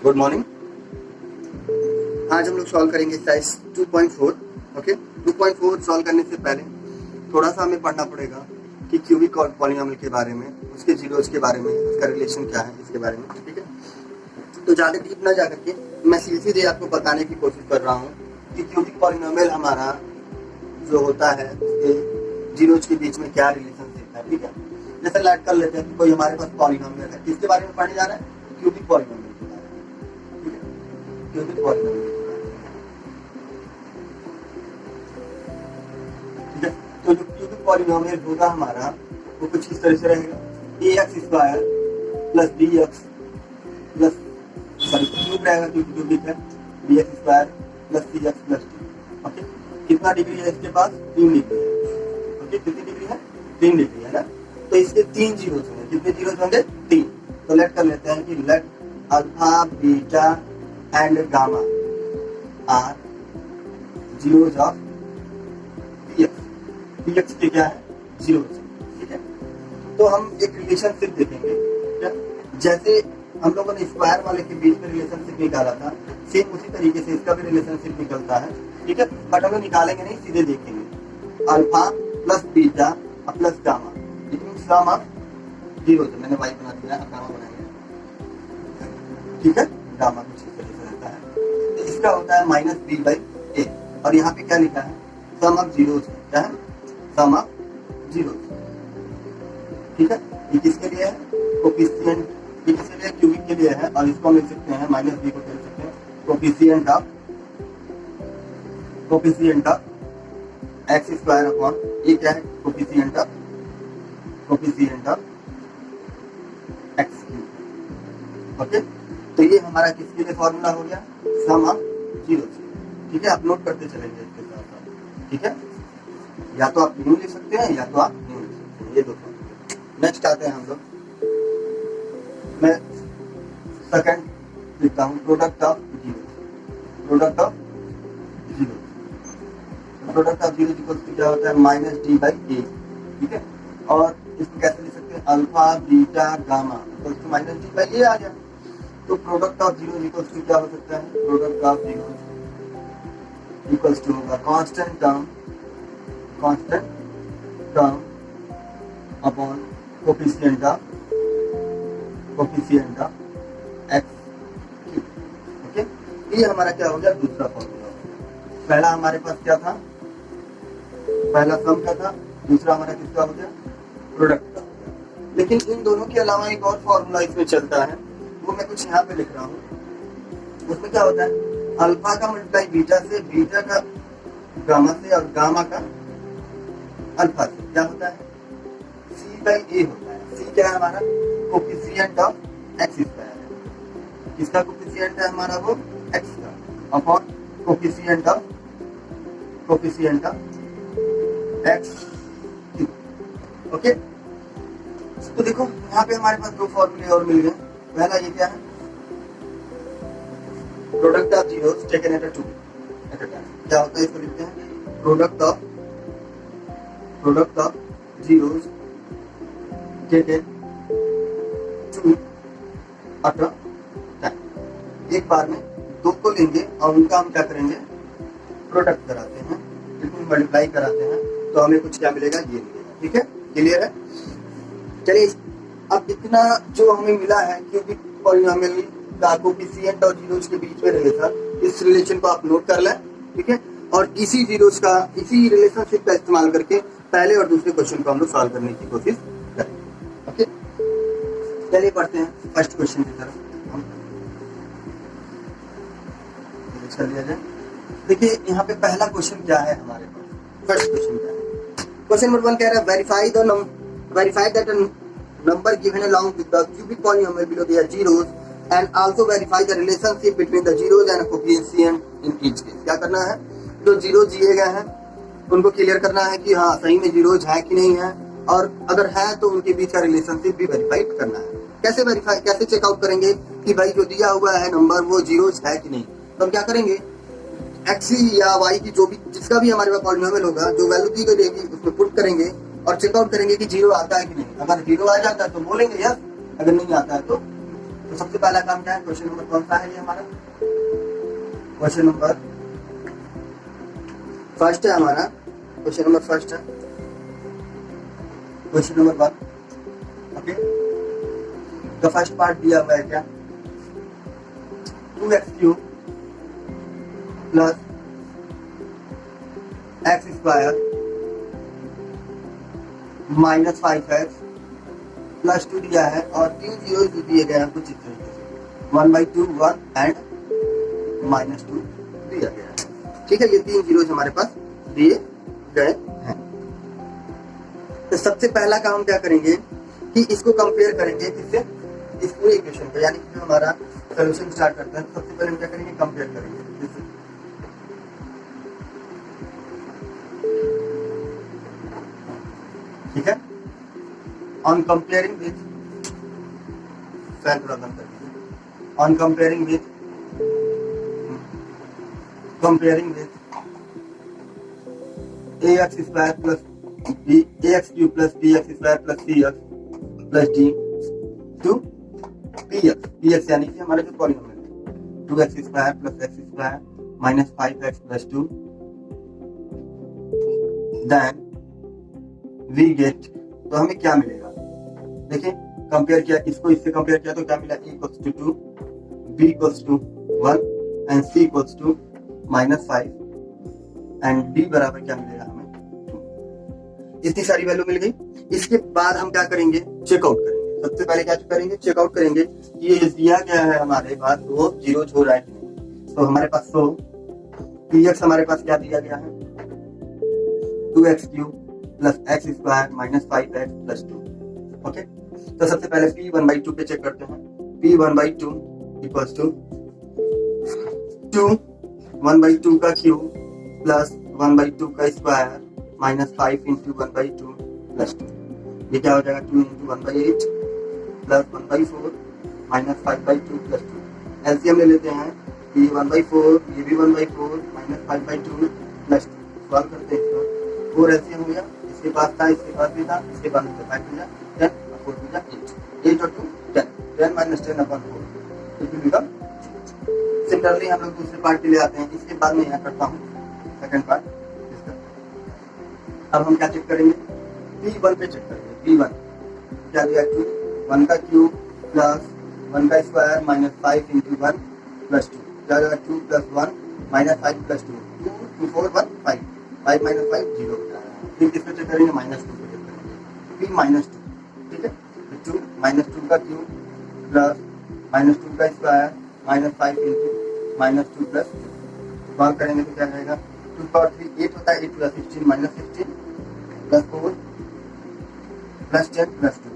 Good morning. आज हम लोग सॉल्व करेंगे एक्सरसाइज 2.4। ओके, 2.4 सॉल्व करने से पहले थोड़ा सा हमें पढ़ना पड़ेगा कि क्यूबिक पॉलिनोमियल के बारे में, उसके जीरोज के बारे में, उसका रिलेशन क्या है, इसके बारे में। ठीक है, तो ज़्यादा डीप ना जा करके मैं सीधे आपको बताने की कोशिश कर रहा हूँ कि क्यूबिक पॉलिनोमियल हमारा जो होता है उसके जीरोज के बीच में क्या रिलेशनशिप है। ठीक है, जैसे लेट कर लेते हैं कि कोई हमारे पास पॉलिनोमियल है, किसके बारे में पढ़ने जा रहा है? क्यूबिक पॉलिनोमियल के बारे में। ठीक है, क्यूबिक पॉलिनोमियल। ठीक है, तो जो क्यूबिक पॉलिनोमियल होगा हमारा वो कुछ इस तरह से रहेगा, ax square plus bx plus cube रहेगा क्योंकि क्यूबिक है, bx square plus cx plus d। Okay, कितना डिग्री है इसके पास? 3 डिग्री है। ओके, कितनी डिग्री है? 3 डिग्री है ना। तो इसके 3 जीरोज होंगे। कितने जीरोज होंगे? 3। तो लेट कर लेते हैं कि let alpha beta and gamma are zeros of px के क्या है? जीरोज। ठीक है, तो हम एक रिलेशनशिप देखेंगे। क्या? जैसे हम लोगों ने स्क्वायर वाले के बीच में रिलेशनशिप निकाला था, सेम उसी तरीके से इसका भी रिलेशनशिप निकलता है। ठीक है, बट हम लोग निकालेंगे नहीं, सीधे देखेंगे। Alpha plus beta plus gamma, it means sum of zeros. मैंने वाई बना दिया, अब गामा बनाएंगे। ठीक है, गामा कुछ इस तरह से रहता है। तो इसका होता है माइनस बी बाई ए, और यहाँ पे क्या लिखा है? सम ऑफ जीरोज। क्या है? सम ऑफ जीरोज। ठीक है, ये किसके लिए है? कोफिशिएंट। ये किसके लिए? क्यूबिक के लिए है, और इसको हम लिख सकते हैं माइनस बी को लिख सकते हैं coefficient of x square upon, ये क्या है? Coefficient of X cube. Okay, तो ये हमारा किसके लिए फॉर्मूला हो गया? सम ऑफ जीरोज। ठीक है, आप नोट करते चलेंगे इसके साथ साथ। ठीक है, या तो आप न्यू लिख सकते हैं या तो आप न्यू लिख सकते हैं, ये दो। नेक्स्ट आते हैं हम लोग, मैं सेकंड लिखता हूँ, product of zero. Product of zero क्या होता है? Minus D by A. ठीक है, और इसको कैसे लिख सकते हैं? अल्फा बीटा गामा तो माइनस डी बाई ए आ गया। तो product of zero equals to क्या हो सकता है? Product of zero equals to होगा constant term upon coefficient of X cube. Okay, ये हमारा क्या हो गया? दूसरा फॉर्मूला। पहला हमारे पास क्या था? पहला सम का था, दूसरा हमारा किसका हो गया? प्रोडक्ट का हो गया। लेकिन इन दोनों के अलावा एक और फॉर्मूला इसमें चलता है, वो मैं कुछ यहाँ पे लिख रहा हूँ। उसमें क्या होता है? अल्फा का मल्टीप्लाई बीटा से, बीटा का गामा से, और गामा का अल्फा से। क्या होता है? सी बाई ए होता है। सी क्या है हमारा? कोफिशिएंट ऑफ एक्स स्क्वायर है। किसका कोफिशिएंट है हमारा? वो एक्स का, upon coefficient of X cube. Okay, तो देखो यहाँ पे हमारे पास दो फॉर्मूले और मिल गए। पहला ये क्या है? Product of zeros taken at a two at a time. क्या होता है? इसको लिखते हैं product of zeros taken two at a time. एक बार में दो को लेंगे और उनका हम क्या करेंगे? प्रोडक्ट कराते हैं, इसमें मल्टीप्लाई कराते हैं, तो हमें कुछ क्या मिलेगा? ये मिलेगा। ठीक है, क्लियर है? चलिए, अब इतना जो हमें मिला है क्यूबिक पॉलिनोमियल का कोफिशिएंट और जीरोज के बीच में रिलेशन, इस रिलेशन को आप नोट कर लें। ठीक है, और इसी रिलेशनशिप का इस्तेमाल करके पहले और दूसरे क्वेश्चन को हम लोग सॉल्व करने की कोशिश करेंगे। ओके, चलिए पढ़ते हैं फर्स्ट क्वेश्चन की तरफ। कर लिया जाए। देखिए यहाँ पे पहला क्वेश्चन क्या है हमारे पास? फर्स्ट क्वेश्चन क्या है? क्वेश्चन नंबर 1 कह रहा है verify that a number given along with the cubic polynomial below their zeros and also verify the relationship between the zeros and coefficient in each case. क्या करना है? जो जीरो दिए गए हैं उनको क्लियर करना है कि हाँ सही में जीरोज है कि नहीं है, और अगर है तो उनके बीच का रिलेशनशिप भी वेरीफाई करना है। कैसे चेकआउट करेंगे कि भाई जो दिया हुआ है नंबर वो जीरोज है कि नहीं? तो हम क्या करेंगे? एक्स या वाई की जो भी जिसका भी हमारे पास पॉलिनोमियल होगा, जो वैल्यू दी गई रहेगी उसमें पुट करेंगे और चेकआउट करेंगे कि जीरो आता है कि नहीं। अगर जीरो आ जाता है तो बोलेंगे यस, अगर नहीं आता है तो तो सबसे पहला काम क्या है, क्वेश्चन नंबर कौन सा है ये हमारा, क्वेश्चन नंबर फर्स्ट है हमारा, क्वेश्चन नंबर फर्स्ट है, क्वेश्चन नंबर 1। ओके, तो फर्स्ट पार्ट दिया हुआ है क्या, 2x³ plus x² minus 5x plus 2 दिया है, और 3 जीरो दिए गए हैं कुछ इस तरीके से, 1/2 1 एंड -2 दिया गया है। ठीक है, ये 3 जीरो हमारे पास दिए गए हैं। तो सबसे पहला काम क्या करेंगे कि इसको कंपेयर करेंगे किससे, इस पूरे इक्वेशन को, यानी कि हमारा सॉल्यूशन स्टार्ट करते हैं। तो सबसे पहले हम क्या करेंगे, कंपेयर करेंगे इससे। ठीक है, ऑन कंपेयरिंग विथ, फैन थोड़ा बंद कर दीजिए, on comparing with ax² plus ax³ plus bx² plus cx plus d to px यानी कि हमारे जो पॉलिनोमियल है, 2x² plus x² minus 5x plus 2, then we get, तो हमें क्या मिलेगा, देखिए कंपेयर किया, इसको इससे कंपेयर किया तो क्या मिला, e = 2, b = 1 and c = -5 and d बराबर क्या मिलेगा हमें 2। इतनी सारी वैल्यू मिल गई। इसके बाद हम क्या करेंगे, चेकआउट करेंगे। सबसे पहले क्या करेंगे, चेकआउट करेंगे कि ये दिया गया है हमारे पास, वो जीरो हो रहा है। तो हमारे पास 100 px हमारे पास क्या दिया गया है, 2x³ plus x² minus 5x plus 2। Okay, तो सबसे पहले p1/2 पे चेक करते हैं, p1/2 इक्वल्स टू 2 1/2 का क्यूब प्लस 1/2 का स्क्वायर माइनस 5 इंटू 1/2 प्लस 2, ये क्या हो जाएगा, 2 into 1/8 plus 1/4 minus 5/2 plus 2। LCM ले लेते हैं, ये 1/4 ये भी 1/4 माइनस 5/2 प्लस 2, सॉल्व करते हैं इसको, 4 एलसीएम हो गया, इसके पास था, इसके पास भी था, इसके पास में 5 हो गया 10 और 4 हो गया 8 और 2 10, 10 minus 10/4 it will become. Similarly हम लोग दूसरे पार्ट के लिए आते हैं, इसके बाद मैं यहाँ करता हूँ सेकंड पार्ट इसका। अब हम क्या चेक करेंगे, p1 पे चेक करेंगे, p1 क्या दिया, 1 का क्यूब प्लस 1 का स्क्वायर माइनस 5 इंटू 1 प्लस 2, क्या होगा 2 प्लस 1 माइनस 5 प्लस 2, 2 4 1 5 5 माइनस 5 0 हो जाएगा। फिर किस पे चेक करेंगे, -2 पे चेक करेंगे, p-2। ठीक है, तो 2 -2 का क्यूब प्लस -2 का square minus 5 into -2 plus 2, solve करेंगे तो क्या रहेगा, 2 पावर 3 8 होता है, 8 plus 16 minus 16 plus 4 plus 10 plus 2,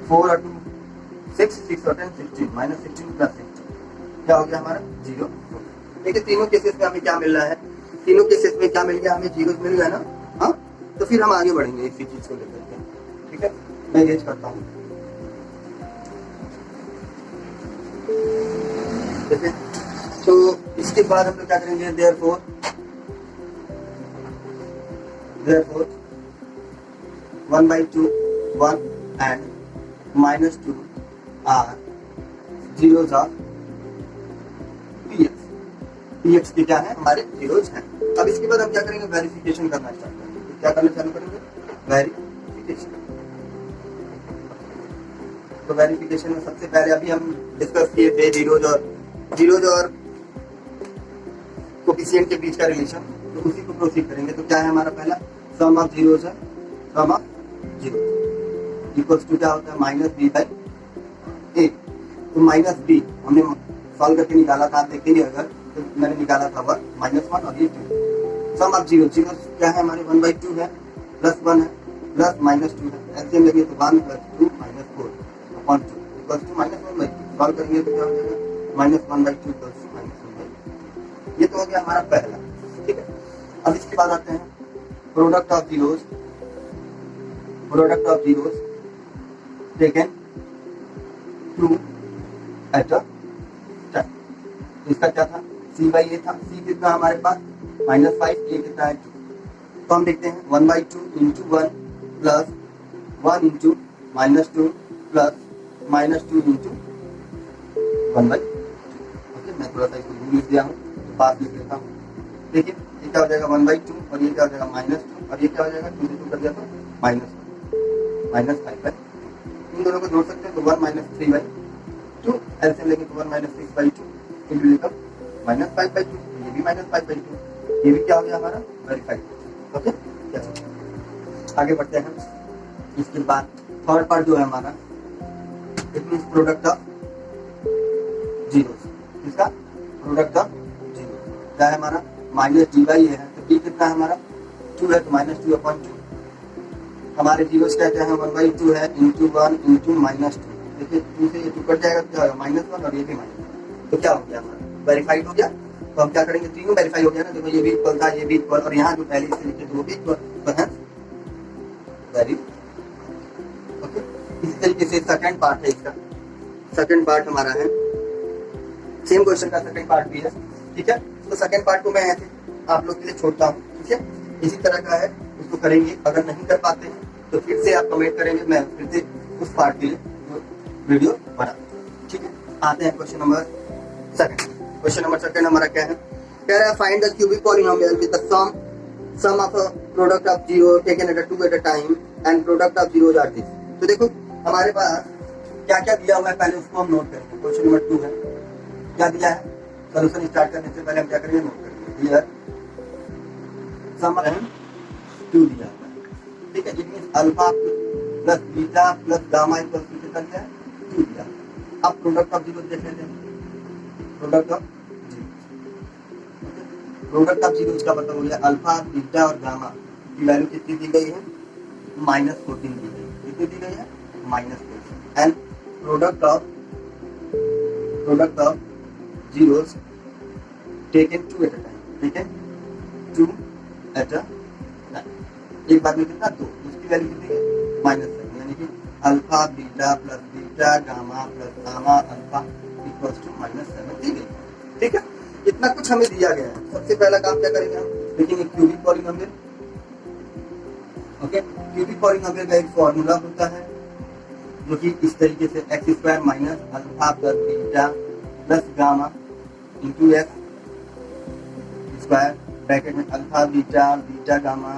4 और 2 6 6 और 10 16 माइनस 16 प्लस 16, क्या हो गया हमारा 0। देखिए तीनों केसेस में हमें क्या मिल रहा है, तीनों केसेस में क्या मिल गया, हमें जीरो मिल गया ना। हाँ, तो फिर हम आगे बढ़ेंगे इसी चीज को लेकर के। ठीक है, मैं ये करता हूँ, देखिए तो इसके बाद हम लोग क्या करेंगे, therefore 1/2 1 and -2 are zeros of px के क्या है, हमारे जीरोज हैं। अब इसके बाद हम क्या करेंगे, वेरिफिकेशन करना स्टार्ट करेंगे। क्या करना चालू करेंगे, वेरिफिकेशन। तो वेरिफिकेशन में सबसे पहले अभी हम डिस्कस किए थे जीरोज और कोफिशिएंट के बीच का रिलेशन, तो उसी को प्रोसीड करेंगे। तो क्या है हमारा पहला, सम ऑफ जीरोज है, सम ऑफ जीरो इक्वल्स टू क्या होता है, -b/a। तो -b हमने सॉल्व करके निकाला था, आप देखेंगे अगर तो मैंने निकाला था -1 और ये 2। सम ऑफ जीरो क्या है हमारे, 1/2 है प्लस 1 है प्लस -2 है, एलसीएम लेंगे तो 1 + 2 - 4 अपॉन 2 इक्वल्स टू -1/2। सॉल्व करेंगे तो क्या हो जाएगा, -1/2 इक्वल्स टू -1/2। ये तो हो गया हमारा पहला। ठीक है, अब इसके बाद आते हैं product of zeros taken two at a time. इसका क्या था, c/a था, c कितना हमारे पास -5, a कितना है 2। तो हम देखते हैं 1/2 into 1 plus 1 into -2 plus -2 into 1/2। Okay, मैं थोड़ा सा इसको लिख दिया हूँ तो पास लिख लेता हूँ। देखिए ये क्या हो जाएगा 1/2 और ये क्या हो जाएगा -2 और ये क्या हो जाएगा 2 से 2 कर दिया तो -5/2। इन दोनों को जोड़ सकते हैं तो 1 - 3/2, एलसीएम लेंगे तो 1 - 6/2 इंटू बिकम -5/2, ये भी -5/2, ये भी क्या हो गया हमारा वेरीफाइड। ओके, आगे बढ़ते हैं। इसके बाद थर्ड पार्ट जो है हमारा it means product of zeros. इसका प्रोडक्ट ऑफ जीरो क्या है हमारा -dy है तो d कितना है हमारा 2 है तो -2/2। हमारे जीरोस कहते हैं 1/2 है इंटू 1 इंटू -2। देखिए 2 से ये 2 कट जाएगा तो क्या होगा -1 और ये भी -1, तो क्या हो गया हमारा वेरीफाइड हो गया। तो हम क्या करेंगे, तीनों वेरीफाई हो गया ना। देखो ये भी इक्वल था, ये भी इक्वल, और यहाँ जो पहले इससे लिखे थे वो भी इक्वल, तो है वेरी। ओके, इसी तरीके से सेकंड पार्ट है इसका। सेकंड पार्ट हमारा है सेम क्वेश्चन का सेकंड पार्ट भी है, ठीक है। तो सेकंड पार्ट को मैं ऐसे आप लोग के लिए छोड़ता हूँ, ठीक है। इसी तरह का है, उसको करेंगे। अगर नहीं कर पाते हैं तो फिर से आप कमेंट करेंगे, मैं फिर से उस पार्ट के लिए वीडियो बना, ठीक है। आते हैं question number second. Question number second हमारा क्या है, कह रहा है find the cubic polynomial with the sum of product of zero taken at 2 at a time and product of zeros are this. तो देखो हमारे पास क्या क्या दिया हुआ है, पहले उसको हम नोट करेंगे। क्वेश्चन नंबर 2 है, क्या दिया है, सॉल्यूशन स्टार्ट करने से पहले हम क्या करेंगे, नोट करेंगे। हियर सम ऑफ 2 दिया हुआ है, ठीक है। It means alpha plus beta plus gamma equal to कितना दिया है, 2 दिया है। अब प्रोडक्ट ऑफ जीरो देख लेते हैं। प्रोडक्ट ऑफ जीरो का मतलब हो गया अल्फा बीटा और गामा की वैल्यू कितनी दी गई है, -14 दी गई है। कितनी दी गई है, -14। And product of zeros taken 2 at a time, taken 2 at a time. एक बार में कितना 2, उसकी वैल्यू कितनी है -7, यानी कि alpha beta plus beta gamma plus gamma alpha equals to -7 दी गई, ठीक है। इतना कुछ हमें दिया गया है। सबसे पहला काम क्या करेंगे हम, देखेंगे cubic polynomial. Okay, cubic polynomial का एक फॉर्मूला होता है जो कि इस तरीके से x² minus alpha plus beta plus gamma into X square bracket में alpha beta beta gamma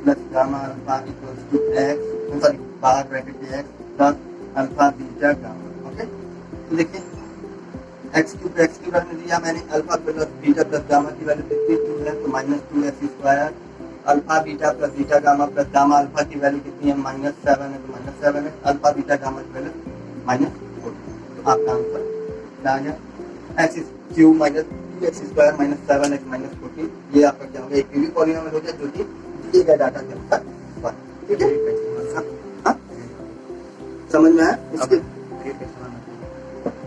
plus gamma alpha equals to X, sorry बाहर ब्रैकेट में X plus alpha beta gamma. Okay, तो देखिए एक्स क्यूब रखने दिया मैंने, alpha plus beta plus gamma की value कितनी 2 है तो -2x², alpha beta plus beta gamma plus gamma alpha की वैल्यू कितनी है -7 है तो -7 है, अल्फा बीटा गामा की वैल्यू -14। आपका आंसर क्या आ गया, x cube minus 2x² minus 7x minus 14। ये आपका क्या हो गया, एक क्यूबिक पॉलिनोमियल हो गया जो कि दिए गए डाटा के अनुसार, ठीक है। समझ में आया।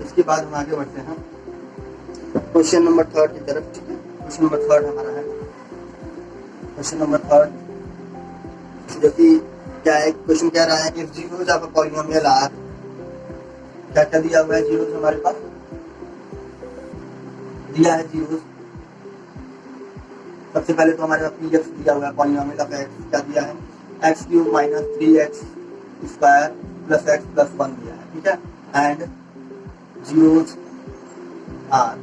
इसके बाद हम आगे बढ़ते हैं क्वेश्चन नंबर 3 की तरफ, ठीक है। क्वेश्चन नंबर 3 हमारा है, क्वेश्चन नंबर 3 जो कि क्या है, क्वेश्चन कह रहा है if zeros of a polynomial are, क्या क्या दिया हुआ है, जीरोस हमारे पास दिया है जीरोस। सबसे पहले तो हमारे पास px दिया हुआ है, पॉलिनोमियल ऑफ x क्या दिया है, x³ minus 3x² plus x plus 1 दिया है, ठीक है। एंड जीरोस आर,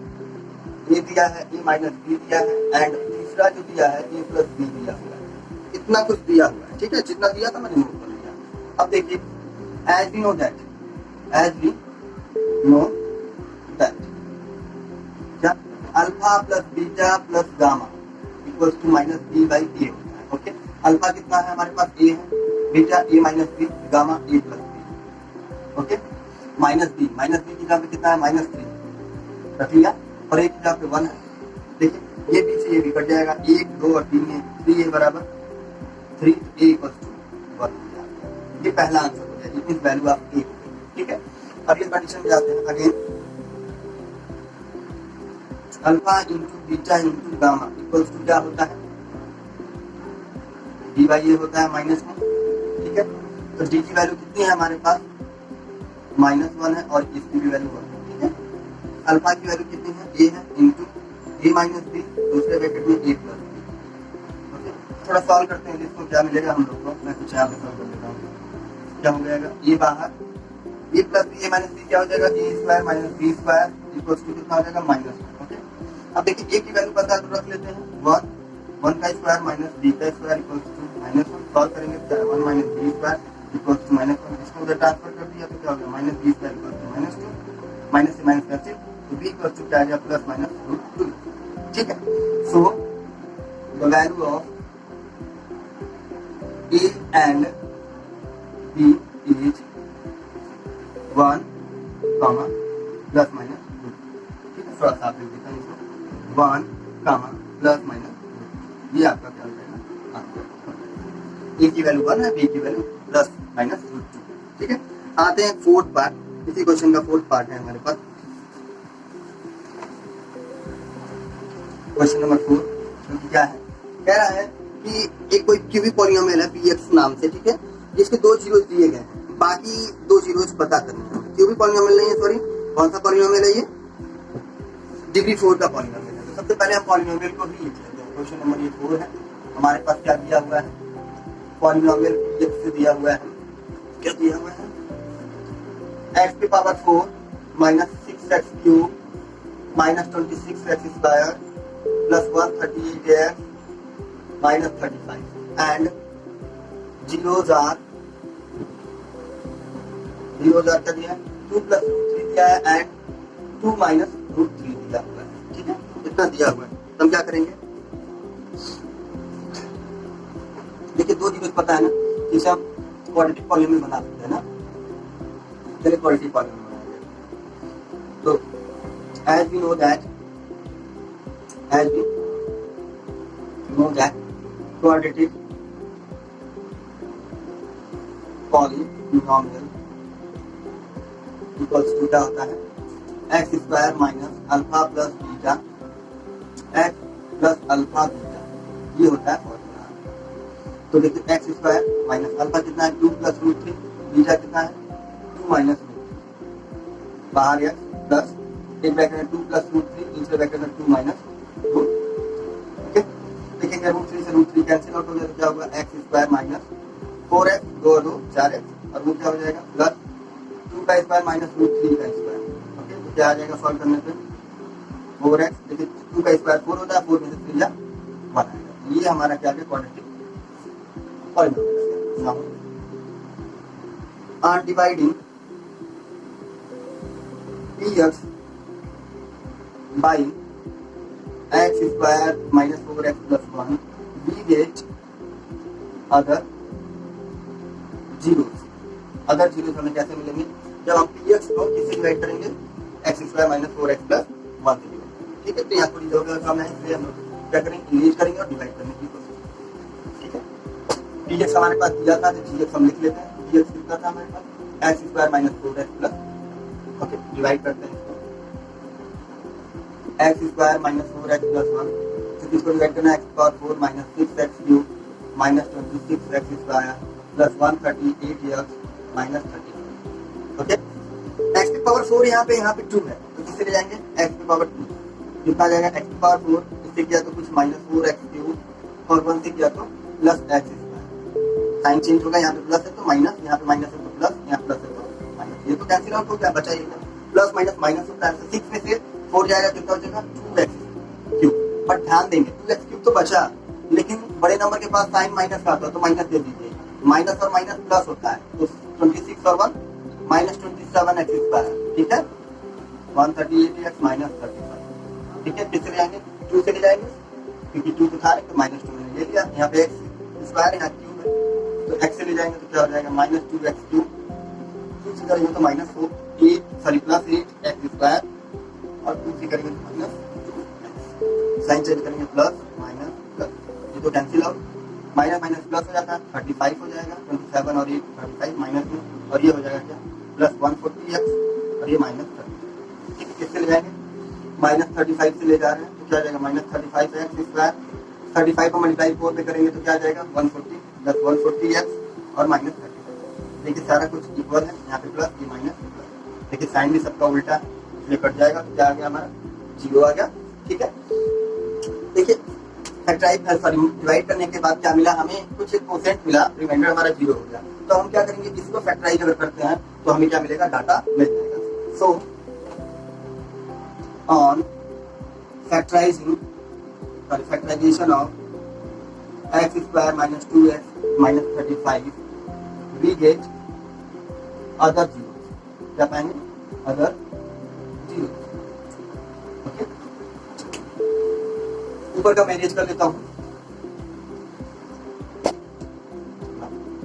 ए दिया है, ए माइनस बी दिया है, एंड तीसरा जो दिया है ए प्लस बी दिया हुआ है। इतना कुछ दिया हुआ है, ठीक है। जितना दिया था मैंने नोट कर लिया। अब देखिए एज वी नो दैट क्या alpha plus beta plus gamma equals to -b/a होता है। ओके, अल्फा कितना है हमारे पास, a है, beta a minus b, gamma a plus b. Okay, -b की जगह पे कितना है -3 रख लिया, और एक की जगह पे 1 है। देखिए ये b से ये भी कट जाएगा, 1 2 और 3 है, 3a बराबर 3, a इक्वल्स टू 1। ये पहला आंसर हो गया, इतनी वैल्यू ऑफ a, ठीक है। अब ये कंडीशन में जाते हैं again, alpha into beta into gamma equals to क्या होता है, d/a होता है -1, ठीक है। तो d की वैल्यू कितनी है हमारे पास, -1 है, और इसकी भी वैल्यू 1 है, ठीक है। अल्फा की वैल्यू कितनी है, a है, इंटू a माइनस बी, दूसरे ब्रैकेट में a प्लस बी। ओके, थोड़ा सॉल्व करते हैं, इसको क्या मिलेगा हम लोग को, मैं कुछ यहाँ पे सॉल्व कर देता हूँ। क्या हो जाएगा, a बाहर A plus B A minus B क्या हो जाएगा, A square minus B square equals to कितना हो जाएगा, माइनस। ओके, अब देखिए ए की वैल्यू पता है तो रख लेते हैं 1 का स्क्वायर माइनस बी का स्क्वायर इक्वल्स टू -1। सॉल्व करेंगे तो 1 minus B square equals to -1। इसको उधर ट्रांसफर कर दिया तो क्या हो गया, minus B square equals to -2, minus से माइनस कैंसिल तो बी इक्वल्स टू क्या आ गया, प्लस माइनस √2। ठीक है, so the value of a and b is 1, plus minus √2। ठीक है, थोड़ा सा आप लिख देता हूँ इसको 1, प्लस माइनस √2। ये आपका क्या हो जाएगा आंसर। ए की वैल्यू 1 है, बी की वैल्यू प्लस माइनस √2। ठीक है, आते हैं फोर्थ पार्ट। इसी क्वेश्चन का फोर्थ पार्ट है हमारे पास। क्वेश्चन नंबर 4 जो क्या है, कह रहा है कि एक कोई क्यूबिक पॉलिनोमियल है px नाम से, ठीक है, जिसके 2 जीरोस दिए गए हैं, बाकी 2 जीरोस पता करने हैं। क्यूबिक पॉलिनोमियल नहीं है, सॉरी, कौन सा पॉलिनोमियल है ये, डिग्री 4 का पॉलिनोमियल है। तो सबसे पहले हम पॉलिनोमियल को ही लिख लेते हैं। क्वेश्चन नंबर ये 4 है, हमारे पास क्या दिया हुआ है, पॉलिनोमियल px से दिया हुआ है, क्या दिया हुआ है, x की power 4 minus 6x cube minus 26x square plus 138x minus 35 and zeros are क्या दिया है, 2 प्लस √3 दिया है एंड 2 माइनस √3 दिया हुआ है। ठीक है, इतना दिया हुआ है। तो हम क्या करेंगे, देखिए 2 जीरोस पता है ना, जिसे हम क्वाड्रेटिक पॉलिनोमियल बना सकते हैं ना। चलिए क्वाड्रेटिक पॉलिनोमियल बनाएंगे। तो as we know that quadratic polynomial equals to क्या होता है, x square minus alpha plus beta x plus alpha beta, ये होता है फॉर्मूला। तो देखिए एक्स स्क्वायर माइनस अल्फा कितना है, 2 प्लस √3, बीटा कितना है 2 माइनस √3, बाहर एक्स प्लस एक ब्रैकेट में 2 प्लस √3, दूसरे ब्रैकेट में 2 माइनस √3। ओके, देखेंगे √3 से √3 कैंसिल आउट हो जाएगा, क्या होगा, एक्स स्क्वायर माइनस 4x 2 और 2 4x और वो क्या हो जाएगा प्लस 2 का स्क्वायर माइनस √3 का स्क्वायर। ओके, तो क्या आ जाएगा सॉल्व करने पे 4x, देखिए 2 का स्क्वायर 4 होता है, 4 में से 3 1 आएगा। ये हमारा क्या है, quadratic polynomial. Now on dividing px by x square minus 4x plus 1 we get other zeros। Other zeros हमें कैसे मिलेंगे, जब हम px को किससे डिवाइड करेंगे, x square minus 4x plus 1 से डिवाइड। ठीक है, तो यहाँ थोड़ी जगह कम है, इसलिए हम क्या करेंगे, इंक्रीज करेंगे और डिवाइड करने की कोशिश। ठीक है, px हमारे पास दिया था तो gx हम लिख लेते हैं। gx कितना था हमारे पास, x square minus 4x plus, okay, divide करते हैं x square minus 4x plus 1, तो किसको डिवाइड करना है, x power 4 minus 6x cube minus 26x square plus 138x minus 30। Okay, x की पावर 4 यहाँ पे 2 है, तो किससे ले जाएंगे, एक्स की पावर 2 कितना आ जाएगा, एक्स की पावर 4 इससे किया तो कुछ माइनस 4x क्यूब और 1 से किया तो plus x square. Sign change होगा, यहाँ पे प्लस है तो माइनस, यहाँ पे माइनस है तो प्लस, यहाँ प्लस है तो माइनस, ये तो कैंसिल आउट हो गया, बचा ये प्लस माइनस माइनस होता है। 6 में से 4 जाएगा, कितना हो जाएगा 2x क्यूब। पर ध्यान देंगे 2x क्यूब तो बचा, लेकिन बड़े नंबर के पास साइन माइनस का आता है तो माइनस दे दीजिए, माइनस और माइनस प्लस होता है, तो 26 और 1 माइनस 27x स्क्वायर। ठीक है, 138x माइनस 35। ठीक है, किससे ले जाएंगे, 2 से ले जाएंगे, क्योंकि 2 तो था तो माइनस 2 मैंने ले लिया, यहाँ पे x स्क्वायर यहाँ क्यूब है, तो x से ले जाएंगे तो क्या हो जाएगा, माइनस 2x क्यूब, 2 से करेंगे तो माइनस 8 प्लस 8x स्क्वायर और 2 से करेंगे तो माइनस 2x, साइन चेंज करेंगे प्लस माइनस प्लस, ये तो cancel out, minus minus plus हो जाता है, 35 हो जाएगा, 27 और 8 35 माइनस में, और ये हो जाएगा क्या प्लस 140x और ये माइनस 30। ठीक है, किससे ले जाएंगे, माइनस 35 से ले जा रहे हैं तो क्या आ जाएगा, माइनस 35x स्क्वायर, 35 को मल्टीप्लाई 4 पे करेंगे तो क्या आ जाएगा 140 प्लस 140x और माइनस 35। देखिए सारा कुछ इक्वल है, यहाँ पे प्लस ये माइनस प्लस, देखिए साइन भी सबका उल्टा है, इसलिए कट जाएगा तो क्या आ गया हमारा 0 आ गया। ठीक है, देखिए फैक्टराइज सॉरी डिवाइड करने के बाद क्या मिला हमें, कुछ एक कोसेंट मिला, रिमाइंडर हमारा 0 हो गया। तो हम क्या करेंगे, इसको फैक्टराइज अगर करते हैं तो हमें क्या मिलेगा, डाटा मिल जाएगा। So on factorisation of x square minus 2x minus 35 we get other zero. क्या पाएंगे, अदर जीरो। ओके, ऊपर का मैं अरेंज कर लेता हूं।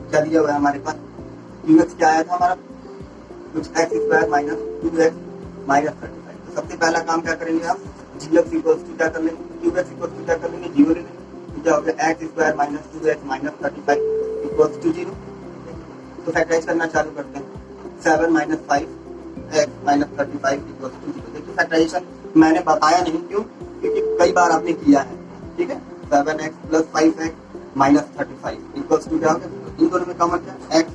क्या दिया हुआ है हमारे पास, ux क्या आया था हमारा, कुछ x square minus 2x minus 35। तो सबसे पहला काम क्या करेंगे हम, gx इक्वल्स टू क्या कर लेंगे, qx इक्वल्स टू क्या कर लेंगे, जीरो ले लेंगे। तो क्या हो गया, x square minus 2x minus 35 equals to zero. तो फैक्टराइज करना चालू करते हैं, 7 minus 5 x minus 35 equals to zero. देखिए फैक्टराइजेशन मैंने बताया नहीं, क्यों, क्योंकि कई बार आपने किया है, ठीक है। 7x plus 5x minus 35 equals to क्या हो गया, इन दोनों में कॉमन क्या, x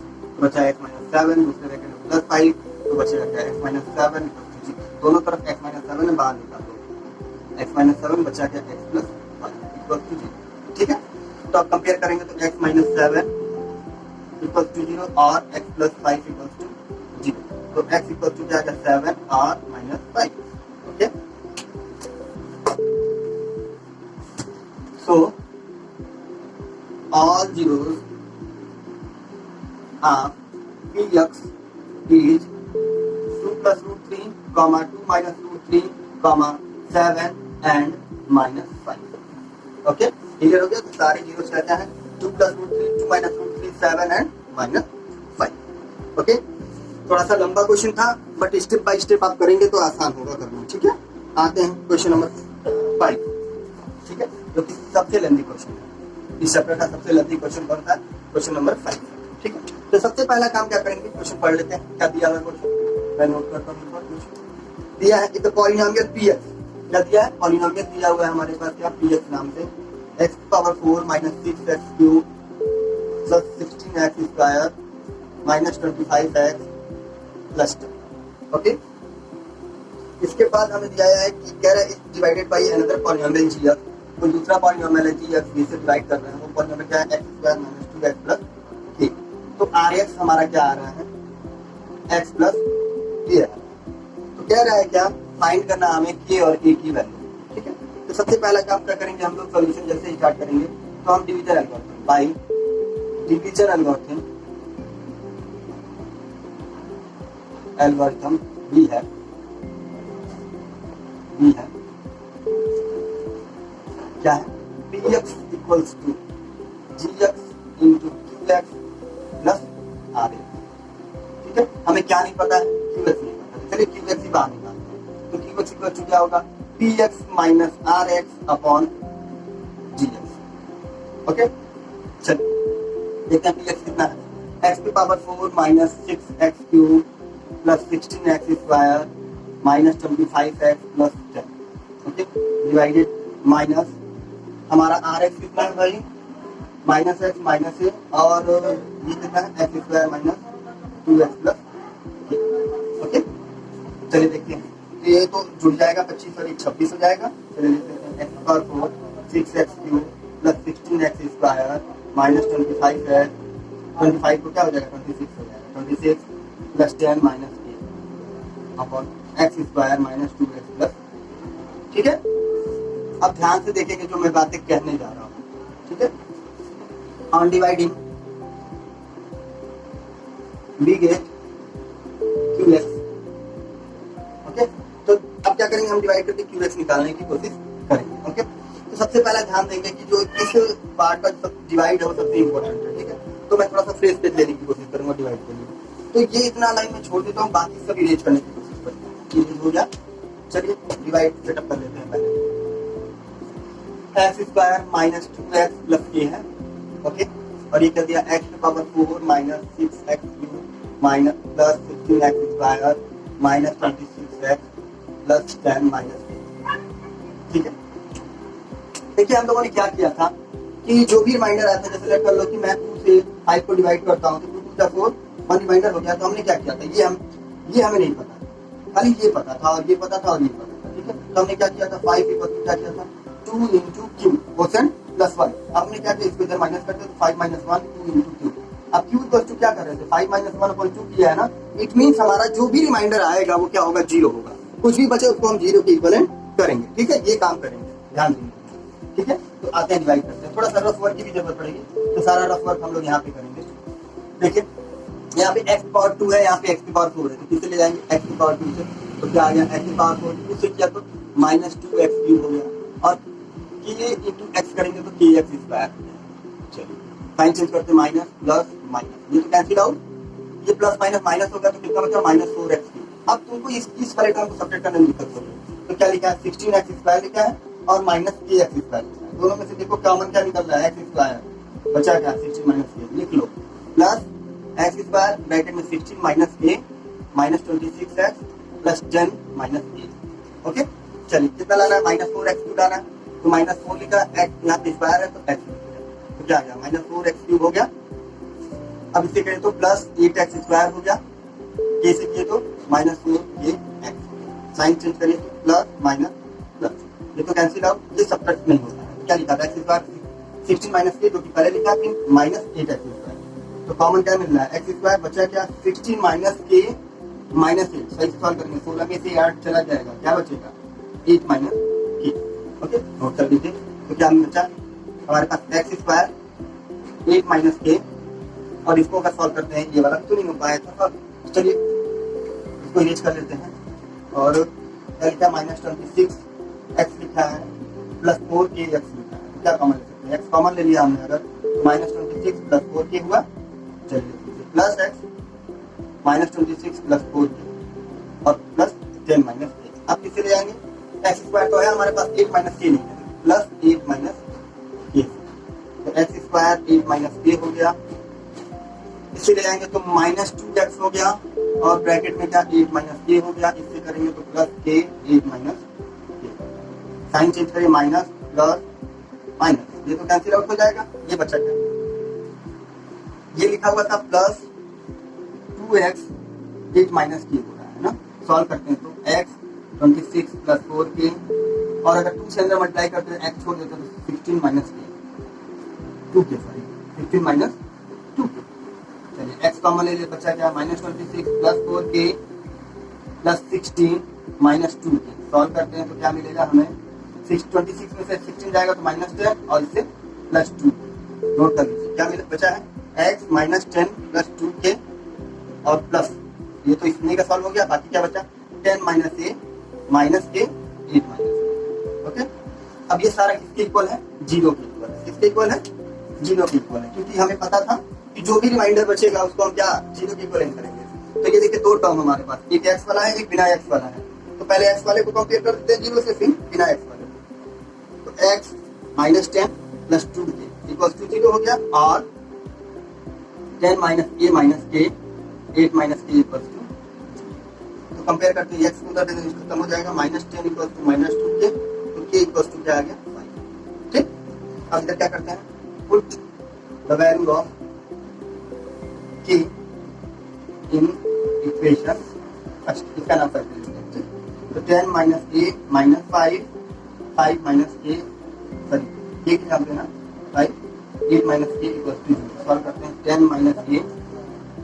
बचा x माइनस 7, दूसरे ब्रैकेट में प्लस 5, तो बचेगा क्या, x माइनस 7 दोनों तरफ x माइनस 7 है, बाहर निकाल दो, x माइनस 7 बचा क्या, x प्लस 5 इक्वल्स टू 0। ठीक है, तो आप कंपेयर करेंगे तो x माइनस 7 इक्वल्स टू 0 और x प्लस 5 इक्वल्स टू 0। तो x इक्वल्स टू क्या आ गया, 7 और minus 5। Okay, so all zeros of px is 2 plus root 3, 2 minus root 3, 7 and minus 5. Okay, clear हो गया। तो सारे जीरोस क्या है, 2 plus root 3, 2 minus root 3, 7 and minus 5. Okay, थोड़ा सा लंबा क्वेश्चन था, बट स्टेप बाय स्टेप आप करेंगे तो आसान होगा करना। ठीक है, आते हैं क्वेश्चन नंबर 5। ठीक है, जो कि सबसे लेंथी क्वेश्चन है इस चैप्टर का। सबसे लेंथी क्वेश्चन कौन था, क्वेश्चन नंबर 5। ठीक है, तो सबसे पहला काम क्या करेंगे, क्वेश्चन पढ़ लेते हैं। क्या दिया हुआ क्वेश्चन, मैं नोट करता हूँ। दिया है इधर पॉलिनोमियल px, क्या दिया है, पॉलिनोमियल दिया हुआ है हमारे पास, क्या, px नाम से, x power 4 minus 6x cube plus 16x square minus 25x plus 10। Okay, इसके बाद हमें दिया है कि कह रहा है divided by another polynomial gx, कोई दूसरा पॉलिनोमियल है gx, से डिवाइड कर रहे हैं। वो पॉलिनोमियल क्या है, x square minus 2x plus k। तो rx हमारा क्या आ रहा है, x प्लस k है। तो कह रहा है क्या, फाइंड करना हमें k और k की वैल्यू। ठीक है, तो सबसे पहला काम क्या करेंगे हम लोग, सॉल्यूशन जैसे स्टार्ट करेंगे तो हम division algorithm by division algorithm भी है क्या है, px equals to gx into qx plus rx। ठीक है, हमें क्या नहीं पता है, qx नहीं पता, चलिए qx ही बाहर निकालते हैं। तो qx इक्वल टू क्या होगा, px minus rx upon gx। Okay, चलिए देखते हैं px कितना है, x की power 4 minus 6x cube plus 16x square minus 25x plus 10। Okay, divided minus हमारा rx कितना है भाई, माइनस x माइनस a, और ये कितना है, x square minus 2x plus. Okay, चलिए देखते हैं, ये तो जुड़ जाएगा 25 और 26 हो जाएगा। चलिए देखते हैं, x power 4 6x cube plus 16x square minus 25x, 25 को क्या हो जाएगा, 26 हो जाएगा, 26 plus 10 minus 8 upon x square minus 2x plus. ठीक है, अब ध्यान से देखेंगे जो मैं बातें कहने जा रहा हूँ। ठीक है, on dividing we get qx। Okay, तो अब क्या करेंगे, हम डिवाइड करके qx निकालने की कोशिश करेंगे। ओके, तो सबसे पहला ध्यान देंगे कि जो इस पार्ट का डिवाइड है वो सबसे इंपॉर्टेंट है। ठीक है, तो मैं थोड़ा सा फ्रेश पेज लेने की कोशिश करूंगा डिवाइड करने की। तो ये इतना लाइन में छोड़ देता हूँ, बाकी सब इरेज करने की कोशिश करता हूँ। इरेज हो गया, चलिए डिवाइड सेटअप कर लेते हैं पहले। X square minus 2x plus k है। ओके, और ये कर दिया x power 4 minus 6x cube minus plus 16x square minus 26x plus 10 minus. ठीक है, देखिए हम लोगों ने क्या किया था कि जो भी रिमाइंडर आता है, जैसे लेट कर लो कि मैं 2 से 5 को डिवाइड करता हूँ तो 2 2 4 1 रिमाइंडर हो गया। तो हमने क्या किया था, ये हमें नहीं पता, खाली ये पता था और ये पता था और ये पता था। ठीक है, तो हमने क्या किया था, 5 इक्वल टू क्या किया था, 2 इंटू क्यू क्वोशेंट प्लस 1। हमने क्या किया, इसको इधर माइनस करते तो 5 माइनस 1 2 इंटू क्यू। अब क्यू इक्वल टू क्या कर रहे थे, 5 माइनस 1 अपॉन 2 किया है ना, इट मीन्स हमारा जो भी रिमाइंडर आएगा वो क्या होगा, 0 होगा। कुछ भी बचे उसको हम 0 के इक्विवेलेंट करेंगे, ठीक है, ये काम करेंगे, ध्यान देंगे, ठीक है। तो आते हैं डिवाइड करते हैं, थोड़ा सा रफ वर्क की भी जरूरत पड़ेगी, तो सारा रफ वर्क हम लोग यहाँ पे करेंगे। देखिए यहाँ पे x पावर 2 है, यहाँ पे x की पावर 4 है, तो किससे ले जाएंगे, x की पावर 2 से, तो क्या आ गया, x की पावर 4 उससे किया तो -2x³ हो गया, और k इंटू x करेंगे तो kx²। चलिए साइन चेंज करते, माइनस प्लस माइनस, ये तो कैंसिल आउट, ये प्लस माइनस माइनस हो गया, तो कितना बचा, -4x³। अब तुमको इस वाले टर्म को सब्ट्रैक्ट करने में दिक्कत हो रही, तो क्या लिखा है, 16x² लिखा है और -kx², दोनों में से देखो कॉमन क्या निकल रहा है, x², बचा क्या, 16 - k, लिख लो, प्लस x² ब्रैकेट में 16 minus k minus 26x plus 10 minus k। Okay, चलिए कितना लाना है, -4x³ लाना है, तो -4 लिखा, x यहाँ पे स्क्वायर है तो x, तो क्या आ गया, -4x³ हो गया। अब इसे करें तो प्लस 8x² हो गया, k से किए तो -4kx, साइन चेंज करिए तो प्लस माइनस प्लस, ये तो कैंसिल आउट, ये सब्ट्रैक्ट नहीं होता है, क्या लिखा था, x² 16 - k, जो कि पहले लिखा, फिर -8x², तो कॉमन क्या मिल रहा है, x² बचा क्या, 16 - k -8, सही सॉल्व करेंगे, 16 में से 8 चला जाएगा, क्या बचेगा, 8 - k। ओके, नोट कर लीजिए, तो क्या बचा हमारे पास, x² 8 - k, और इसको अगर सॉल्व करते हैं, ये वाला तो नहीं हो पाया था, चलिए इसको इरेज कर लेते हैं, और क्या लिखा है, -26x लिखा है प्लस 4kx लिखा है, क्या कॉमन ले सकते हैं, x कॉमन ले लिया हमने, अगर -26 प्लस 4k हुआ, चलिए प्लस x -26 प्लस 4k और प्लस 10 - k। अब किससे ले जाएंगे, x² तो है हमारे पास, 8 - k नहीं है, प्लस 8 - k, तो x² 8 - k हो गया, इससे ले जाएंगे तो -2x हो गया, और ब्रैकेट में क्या, 8 - k हो गया, इससे करेंगे तो plus k 8 - k, sign change करिए, माइनस प्लस माइनस, ये तो कैंसिल आउट हो जाएगा, ये बचा क्या, ये लिखा हुआ था प्लस 2x 8 - k हो रहा है ना, सॉल्व करते हैं तो x 26 प्लस 4k, और अगर 2 से अंदर मल्टीप्लाई करते हैं, x छोड़ देते हैं तो 16 - k 2k, सॉरी 16 - 2k। चलिए x कॉमन ले लिए, बचा क्या, -26 plus 4k plus 16 minus 2k, solve करते हैं तो क्या मिलेगा हमें, 26 में से 16 जाएगा तो -10, और इससे प्लस 2, नोट कर लीजिए, क्या मिला, बचा है x -10 प्लस 2k और प्लस, ये तो इसमें का सॉल्व हो गया, बाकी क्या बचा, 10 - a माइनस k 8 - ओके। अब ये सारा किसके इक्वल है, 0 के इक्वल है, किसके इक्वल है, 0 के इक्वल है, क्योंकि हमें पता था कि जो भी रिमाइंडर बचेगा उसको हम क्या 0 के इक्वल करेंगे। तो ये देखिए दो टर्म हमारे पास, एक x वाला है, एक बिना x वाला है, तो पहले x वाले को कंपेयर कर देते हैं 0 से, फिर बिना x वाले, तो x -10 plus 2k equal to 0 हो गया, और 10 - a - k 8 - k equal to, तो कंपेयर करते हैं, x को उधर देंगे खत्म हो जाएगा, -10 इक्वल टू -2k, तो k इक्वल टू क्या आ गया 5, ठीक। अब इधर क्या करते हैं, put the value of k in equation, इसका नाम फर्स्ट लेते हैं, तो 10 - a - 5 5 - k, सॉरी k की नाम देना 5 8 - k इक्वल टू 0, सॉल्व करते हैं, 10 - a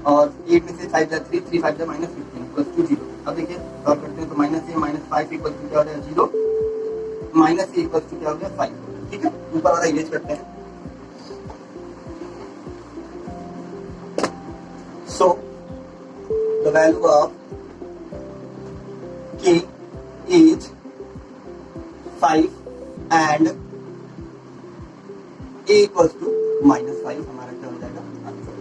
और 8 में से 5 जा 3 3 5 जा -15 इक्वल टू 0। अब देखिए सॉल्व करते हैं तो -a - 5 इक्वल टू क्या हो जाएगा 0, -a इक्वल टू क्या हो गया 5, ठीक है। ऊपर वाला इरेज करते हैं, so the value of k is 5 and a equals to -5, हमारा क्या हो जाएगा आंसर।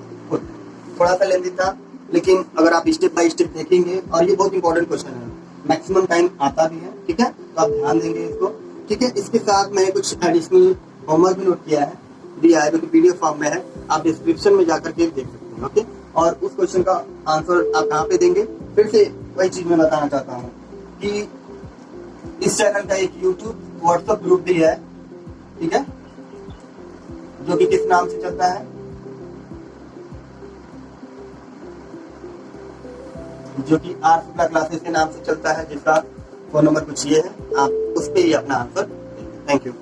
थोड़ा सा लेंदी था, लेकिन अगर आप स्टेप बाय स्टेप देखेंगे, और ये बहुत इंपॉर्टेंट क्वेश्चन है, मैक्सिमम टाइम आता भी है, ठीक है, तो आप ध्यान देंगे इसको, ठीक है। इसके साथ मैंने कुछ एडिशनल होमवर्क भी नोट किया है, दिया है, जो कि पीडीएफ फॉर्म में है, आप डिस्क्रिप्शन में जाकर के देख सकते हैं, ओके। और उस क्वेश्चन का आंसर आप कहाँ पे देंगे, फिर से वही चीज मैं बताना चाहता हूँ कि इस चैनल का एक यूट्यूब व्हाट्सएप ग्रुप भी है, ठीक है, जो कि किस नाम से चलता है, जो कि आर शुक्ला क्लासेस के नाम से चलता है, जिसका फोन नंबर कुछ ये है, आप उस पर ही अपना आंसर देंगे। Thank you.